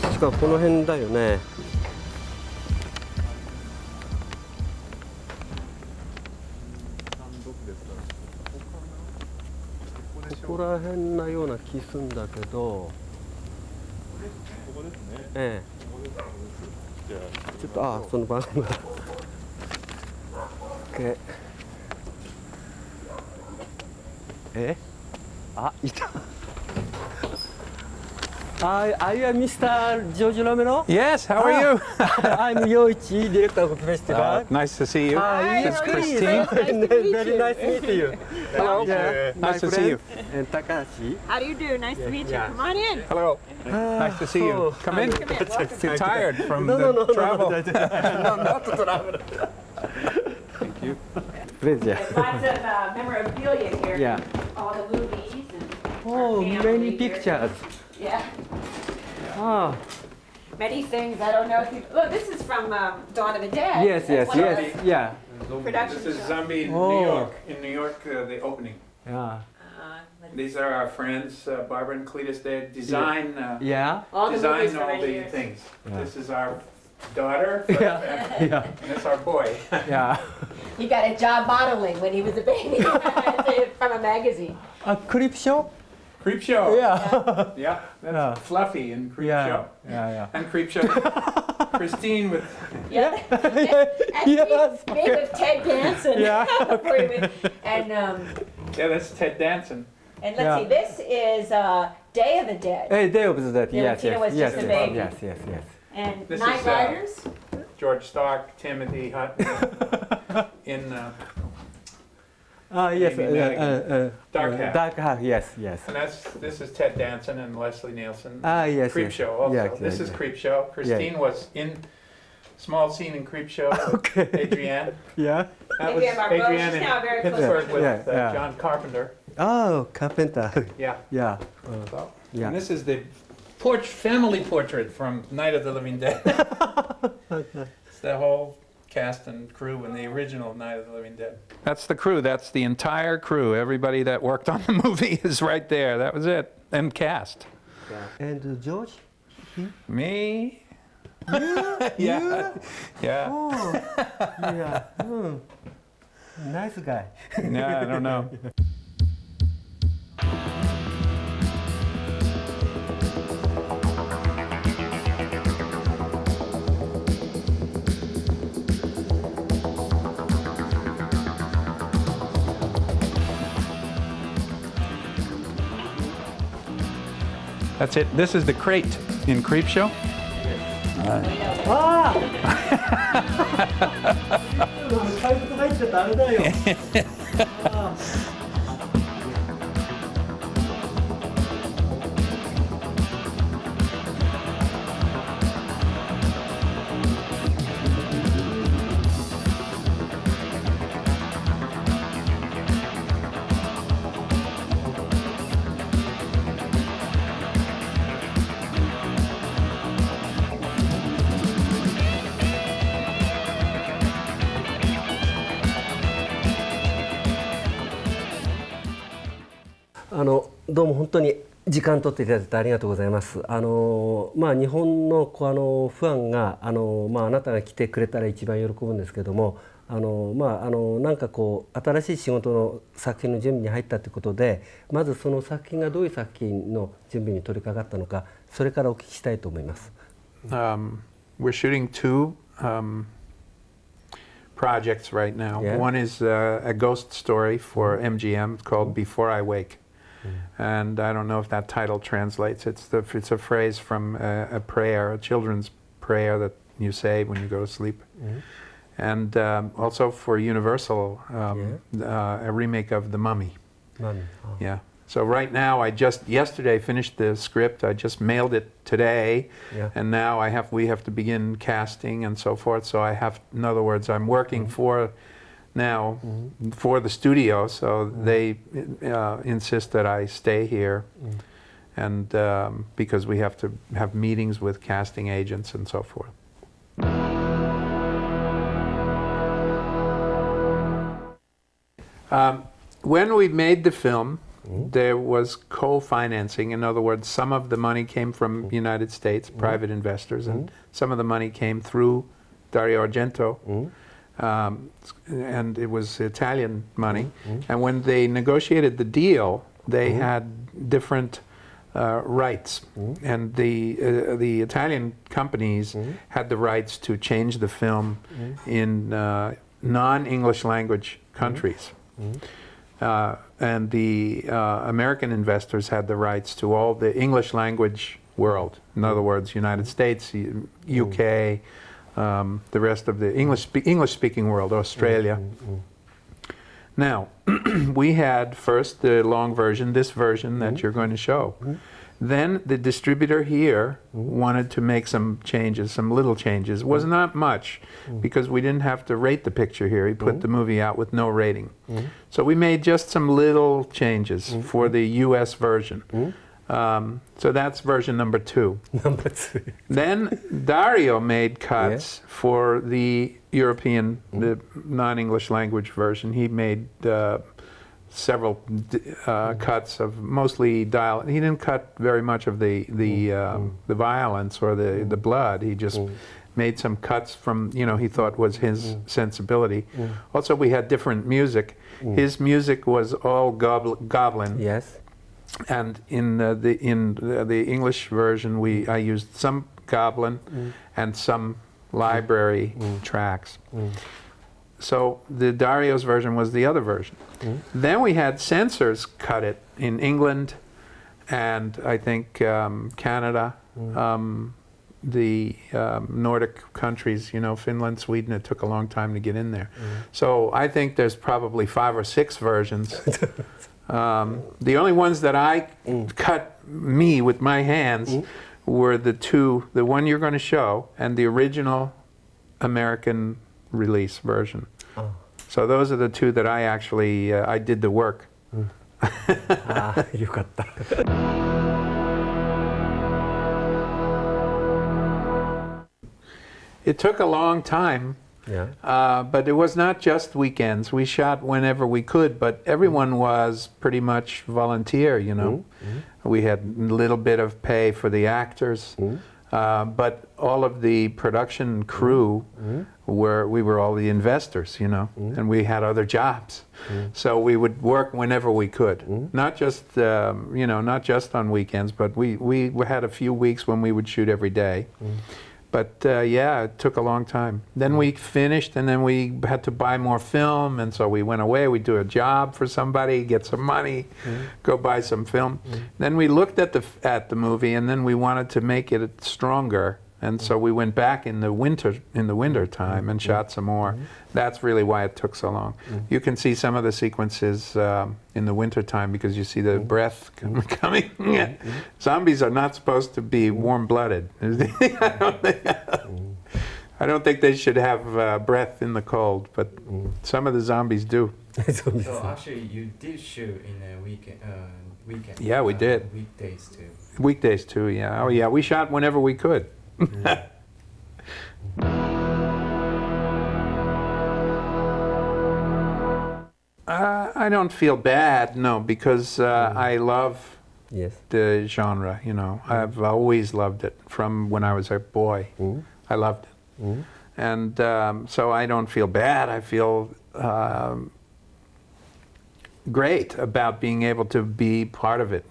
確かこの辺だよね。ここら辺なような気すんだけど。ここですね。ええ。じゃあちょっとその番号が。いた。Are you Mr. George Romero? Yes, how are you? I'm Yoichi, director of the festival. Nice to see you. Hi, It's please. Christine. Very nice to meet you. Hello. Yeah, Nice my to see you. friend, and Takahashi. How do you do? Nice to meet you. Yeah. Come on in. Hello. Nice to see you. Come in. Come in. Welcome. You're tired from No, the travel. No, not to travel. Thank you. Please, yeah. There's lots of memorabilia here. Yeah. All the movies and Oh, family many here. pictures. Yeah. Ah, Many things. I don't know if you look. This is from Dawn of the Dead. yes, That's one of the yeah. production This is shows. Zombie in Oh. New York. In New York, the opening. Yeah. These are our friends, Barbara and Cletus. They design Yeah. All the movies design for all many the years. things. Yeah. This is our daughter, Yeah. and Yeah. that's our boy. Yeah. He got a job modeling when he was a baby from a magazine. A clip show? Creep Show. Yeah. Yeah, that's Yeah. Fluffy in Creep Yeah. Show. Yeah. And Creep Show. Christine with Yeah. And Yes. me with Ted Danson. Yeah. And yeah, that's Ted Danson. let's Yeah. see. This is Day of the Dead. Hey, Day of the Dead. Yeah, Yes, Tina yes, was yes, just a yes, baby. yes, yes, yes. And This Night is, Riders. George Stark, Timothy Hutton in Yes. Amy Madigan. Dark Half. Dark Half. Yes, yes. and this is Ted Danson and Leslie Nielsen. Yes. Creep yes. Show also. Yeah, This is Creep Show. Christine was in small scene in Creep Show with Okay. Adrienne. Yeah. That was Adrienne Barbeau. Adrienne She's in now very close Pittsburgh to with Yeah, yeah. John Carpenter. Oh, Carpenter. Yeah. Yeah. So, Yeah. And this is the family portrait from Night of the Living Dead. It's the whole cast and crew in the original Night of the Living Dead. That's the crew. That's the entire crew. Everybody that worked on the movie is right there. That was it. And cast. And George? Me? You? Yeah. Yeah. Oh, yeah. Nice guy. Yeah, I don't know. That's it. This is the crate in Creep Show. Ah! 怪物入っちゃダメだよ。どうも本当に時間取っていただいてありがとうございます。日本のファンがあなたが来てくれたら一番喜ぶんですけども、なんかこう新しい仕事の作品の準備に入ったということで、まずその作品がどういう作品の準備に取り掛かったのか、それからお聞きしたいと思います。We're shooting two projects right now. Yeah. One is a ghost story for MGM called Before I Wake. And I don't know if that title translates. It's a phrase from a prayer, a children's prayer that you say when you go to sleep. And also for Universal, a remake of The Mummy. Yeah. So right now, I just yesterday finished the script. I just mailed it today, and now we have to begin casting and so forth. So I have, in other words, I'm working for now for the studio. So they insist that I stay here, and because we have to have meetings with casting agents and so forth. When we made the film, there was co-financing. In other words, some of the money came from United States, private investors, and some of the money came through Dario Argento, and it was Italian money. And when they negotiated the deal, they had different rights, and the Italian companies had the rights to change the film in non-English language countries. And the American investors had the rights to all the English language world. In other words, United States, UK, the rest of the English-speaking world, Australia. Now, we had first the long version, this version that you're going to show. Then the distributor here wanted to make some changes, some little changes. It was not much, because we didn't have to rate the picture here. He put the movie out with no rating. So we made just some little changes for the US version. So that's version number 2. Number 2. Then Dario made cuts for the European, the non-English language version. He made several cuts of mostly dialogue. He didn't cut very much of the violence or the blood. He just made some cuts from, he thought was his sensibility. Also, we had different music. His music was all goblin. Yes. And in the English version, I used some goblin and some library tracks. So the Dario's version was the other version. Then we had censors cut it in England and I think Canada, the Nordic countries, Finland, Sweden. It took a long time to get in there. So I think there's probably 5 or 6 versions. The only ones that I cut with my hands were the one you're going to show and the original American release version. So those are the 2 that I actually, I did the work. よかった。It took a long time. But it was not just weekends. We shot whenever we could, but everyone was pretty much volunteer, We had a little bit of pay for the actors, but all of the production crew we were all the investors, and we had other jobs. So we would work whenever we could, not just, not just on weekends, but we had a few weeks when we would shoot every day. But yeah, it took a long time. Then we finished, and then we had to buy more film, and so we went away. We'd do a job for somebody, get some money, go buy some film. Then we looked at the movie, and then we wanted to make it stronger, and so we went back in the winter time and shot some more. That's really why it took so long. You can see some of the sequences in the winter time because you see the breath coming. Zombies are not supposed to be warm-blooded. I don't think they should have breath in the cold, but some of the zombies do. So actually, you did shoot in a weekend. Yeah, we did. Weekdays too. Weekdays too. Yeah. Oh yeah, we shot whenever we could. I don't feel bad, no, because I love the genre, I've always loved it from when I was a boy. I loved it. And so I don't feel bad. I feel great about being able to be part of it,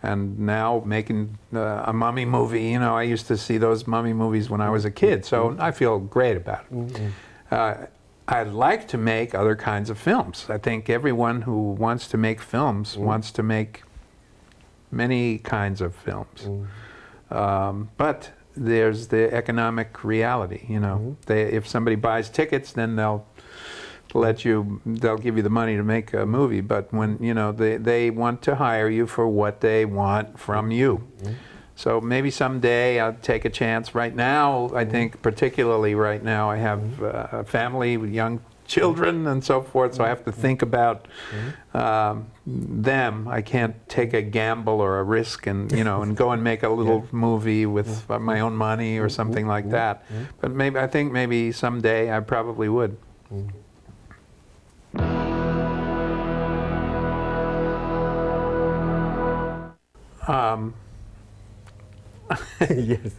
And now making a mummy movie, I used to see those mummy movies when I was a kid, so I feel great about it. I'd like to make other kinds of films. I think everyone who wants to make films wants to make many kinds of films. But there's the economic reality, if somebody buys tickets, then they'll give you the money to make a movie, but when they want to hire you for what they want from you. So maybe someday I'll take a chance. Right now, I think particularly right now, I have a family with young children and so forth, so I have to think about them. I can't take a gamble or a risk and and go and make a little movie with my own money or something like that. But I think maybe someday I probably would. Yes.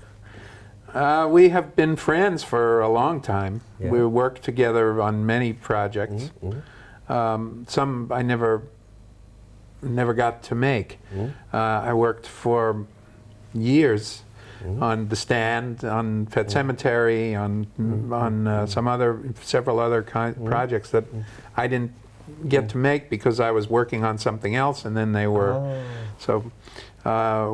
We have been friends for a long time. Yeah. We worked together on many projects. Some I never got to make. I worked for years on The Stand, on Pet Cemetery, on several other projects that I didn't get to make because I was working on something else, and then they were so.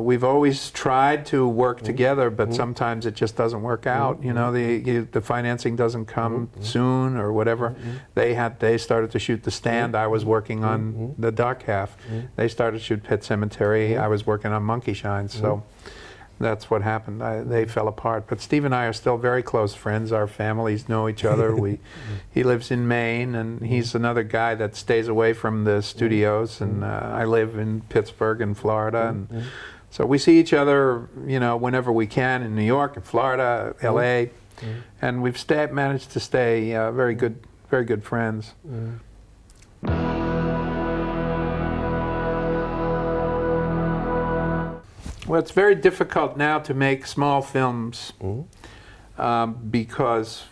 We've always tried to work together, but sometimes it just doesn't work out. You know, the financing doesn't come soon or whatever. They started to shoot The Stand. I was working on the doc half. They started to shoot Pet Cemetery. I was working on Monkey Shine. So that's what happened. They fell apart. But Steve and I are still very close friends. Our families know each other. He lives in Maine, and he's another guy that stays away from the studios. And I live in Pittsburgh in Florida, and so we see each other, you know, whenever we can in New York, in Florida, L.A., and we've managed to stay very good friends. Well, it's very difficult now to make small films because,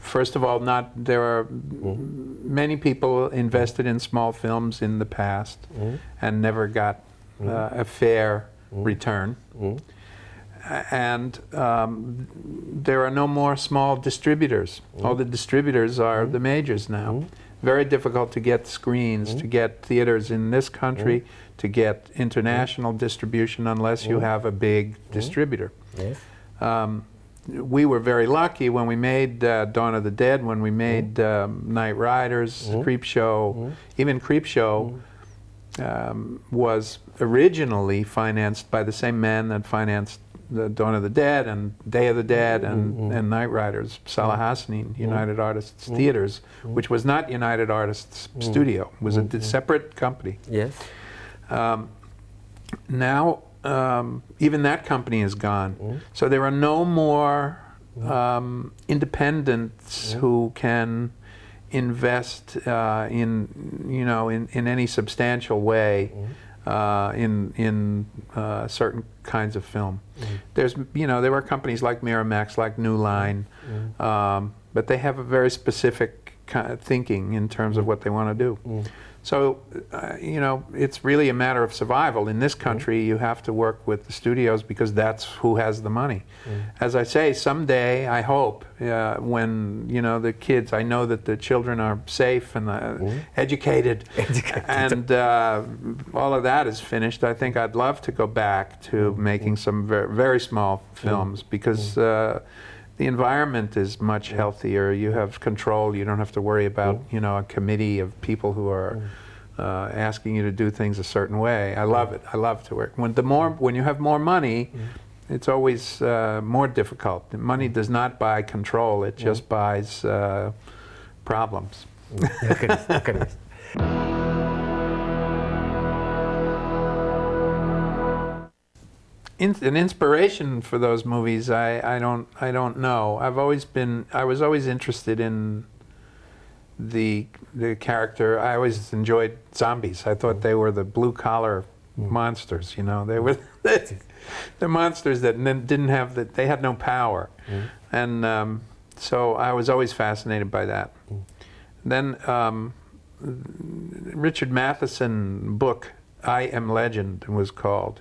first of all, there are many people invested in small films in the past and never got a fair return. And there are no more small distributors. All the distributors are the majors now. Very difficult to get screens, to get theaters in this country, to get international distribution unless you have a big distributor. Yes. We were very lucky when we made Dawn of the Dead, when we made Night Riders, Creepshow. Even Creepshow was originally financed by the same man that financed the Dawn of the Dead and Day of the Dead and Night Riders, Salah Hassanin, United Artists Theaters, which was not United Artists Studio. It was a separate company. Yes. Now, even that company is gone. So there are no more independents who can invest in any substantial way in certain kinds of film. There are companies like Miramax, like New Line, but they have a very specific kind of thinking in terms of what they want to do. So, it's really a matter of survival. In this country, you have to work with the studios because that's who has the money. As I say, someday, I hope, when, the kids, I know that the children are safe and educated, and all of that is finished, I think I'd love to go back to making some very, very small films because the environment is much healthier. You have control. You don't have to worry about a committee of people who are asking you to do things a certain way. I love it. I love to work. When you have more money, it's always more difficult. Money does not buy control. It just buys problems. An inspiration for those movies, I don't know. I was always interested in the character. I always enjoyed zombies. I thought they were the blue collar monsters. They were the monsters that didn't have they had no power, and so I was always fascinated by that. Then Richard Matheson book, I Am Legend, was called.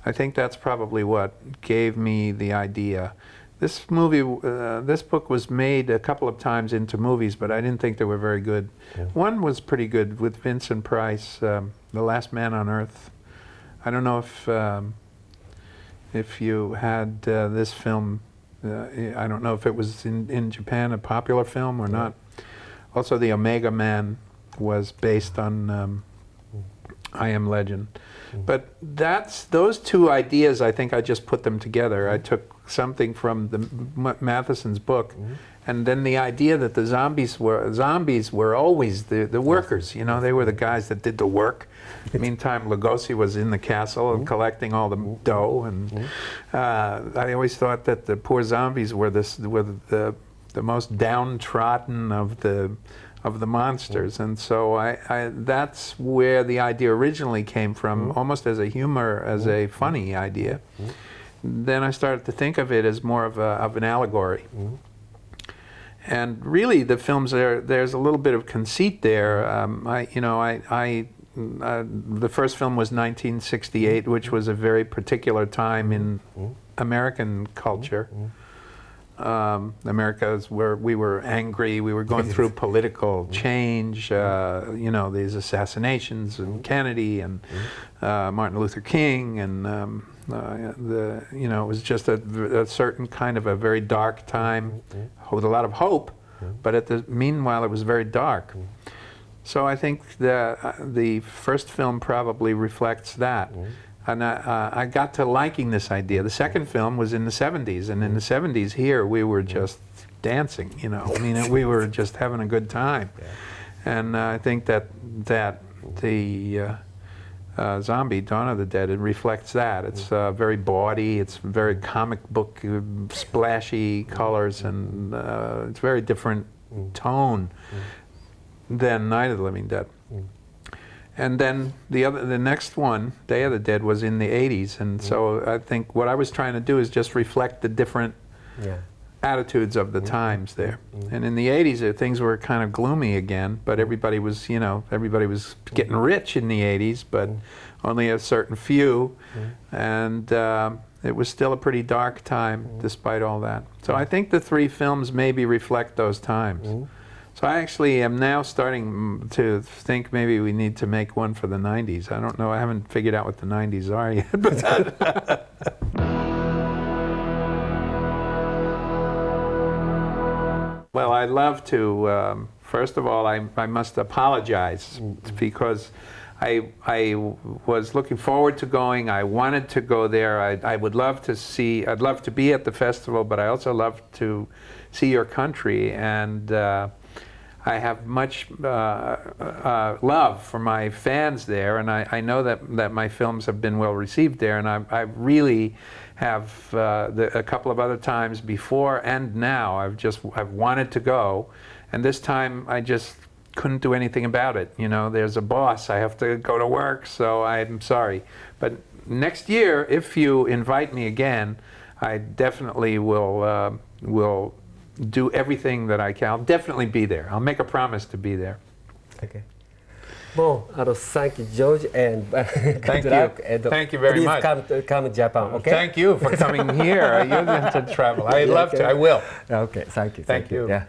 I think that's probably what gave me the idea. This book was made a couple of times into movies, but I didn't think they were very good. One was pretty good with Vincent Price, The Last Man on Earth. I don't know if you had this film. I don't know if it was in Japan a popular film or not. Also, The Omega Man was based on I Am Legend. But those two ideas, I think I just put them together. I took something from the Matheson's book, and then the idea that the zombies were always the workers. They were the guys that did the work. Meantime, Lugosi was in the castle and collecting all the dough, and I always thought that the poor zombies were the most downtrodden of of the monsters. And so that's where the idea originally came from, almost as a humor, as a funny idea. Then I started to think of it as more of an allegory. And really, the films there's a little bit of conceit there. The first film was 1968, which was a very particular time in American culture. America is where we were angry. We were going through political change. These assassinations and Kennedy and Martin Luther King, and it was just a certain kind of a very dark time with a lot of hope, but meanwhile it was very dark. So I think the first film probably reflects that. And I got to liking this idea. The second film was in the 70s, and in the 70s here we were just dancing, we were just having a good time. And I think that the Zombie, Dawn of the Dead, it reflects that. It's very bawdy, it's very comic book, splashy colors, and it's very different tone than Night of the Living Dead. And then the next one, Day of the Dead, was in the 80s, and so I think what I was trying to do is just reflect the different attitudes of the times there. And in the 80s, things were kind of gloomy again, but everybody was getting rich in the 80s, but only a certain few, and it was still a pretty dark time despite all that. So I think the three films maybe reflect those times. So I actually am now starting to think maybe we need to make one for the 90s. I don't know, I haven't figured out what the 90s are yet. But well, I'd love to, first of all, I must apologize because I was looking forward to going. I wanted to go there. I'd love to be at the festival, but I also love to see your country, and I have much love for my fans there, and I know that my films have been well received there, and I really have a couple of other times before and now I've wanted to go, and this time I just couldn't do anything about it. There's a boss, I have to go to work, so I'm sorry. But next year, if you invite me again, I definitely will do everything that I can. I'll definitely be there. I'll make a promise to be there. Okay. Well, thank you, George, and Thank good you. luck. And Thank you very much. Please come to Japan, okay? Thank you for coming here. You're going to travel. I'd love to. I will. Okay, thank you. Thank you. Yeah.